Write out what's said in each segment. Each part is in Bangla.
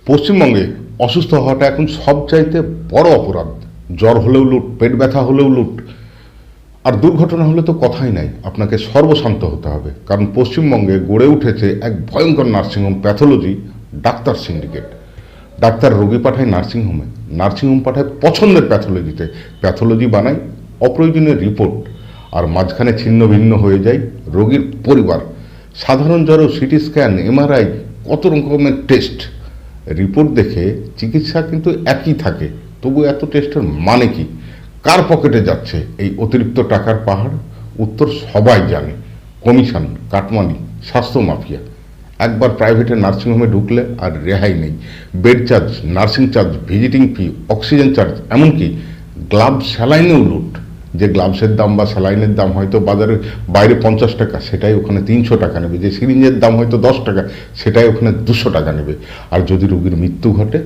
পশ্চিমবঙ্গে অসুস্থ হওয়াটা এখন সবচাইতে বড় অপরাধ। জ্বর হলেও লুট, পেট ব্যথা হলেও লুট, আর দুর্ঘটনা হলে তো কথাই নাই। আপনাকে সর্বশান্ত হতে হবে, কারণ পশ্চিমবঙ্গে গড়ে উঠেছে এক ভয়ঙ্কর nursing home pathology doctor syndicate. Doctor রোগী পাঠায় নার্সিংহোমে, নার্সিংহোম পাঠায় পছন্দের প্যাথোলজিতে, প্যাথোলজি বানায় অপ্রয়োজনীয় রিপোর্ট, আর মাঝখানে ছিন্ন ভিন্ন হয়ে যায় রোগীর পরিবার। সাধারণ জ্বরেও সিটি স্ক্যান, এমআরআই, কত রকমের টেস্ট, রিপোর্ট দেখে চিকিৎসা কিন্তু একই থাকে। তবু এত টেস্টের মানে কি? কার পকেটে যাচ্ছে এই অতিরিক্ত টাকার পাহাড়? উত্তর সবাই জানে, কমিশন, কাটমানি, স্বাস্থ্য মাফিয়া। একবার প্রাইভেটে নার্সিংহোমে ঢুকলে আর রেহাই নেই। Bed charge, nursing charge, visiting fee, oxygen charge, এমনকি গ্লাভস, স্যালাইনেও লুট। যে গ্লাভসের দাম বা স্যালাইনের দাম হয়তো বাজারের বাইরে 50 টাকা, সেটাই ওখানে 300 টাকা নেবে। যে সিরিঞ্জের দাম হয়তো 10 টাকা, সেটাই ওখানে 200 টাকা নেবে। আর যদি রোগীর মৃত্যু ঘটে,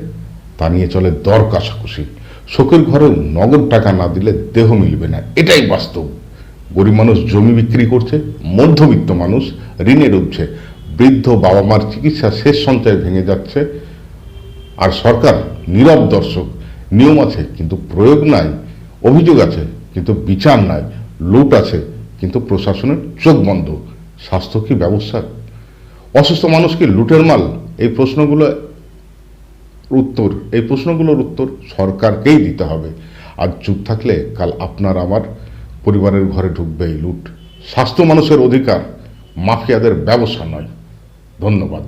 তা নিয়ে চলে দর কষাকষি। শোকের ঘরেও নগদ টাকা না দিলে দেহ মিলবে না, এটাই বাস্তব। গরিব মানুষ জমি বিক্রি করছে, মধ্যবিত্ত মানুষ ঋণে ডুবছে, বৃদ্ধ বাবা মার চিকিৎসা শেষ সঞ্চয় ভেঙে যাচ্ছে। আর সরকার নীরব দর্শক। নিয়ম আছে কিন্তু প্রয়োগ নাই, অভিযোগ আছে কিন্তু বিচার নাই, লুট আছে কিন্তু প্রশাসনের চোখ বন্ধ। স্বাস্থ্য কি ব্যবস্থা? অসুস্থ মানুষ কি লুটের মাল? এই প্রশ্নগুলোর উত্তর সরকারকেই দিতে হবে। আর চুপ থাকলে কাল আপনার আমার পরিবারের ঘরে ঢুকবে এই লুট। স্বাস্থ্য মানুষের অধিকার, মাফিয়াদের ব্যবসা নয়। ধন্যবাদ।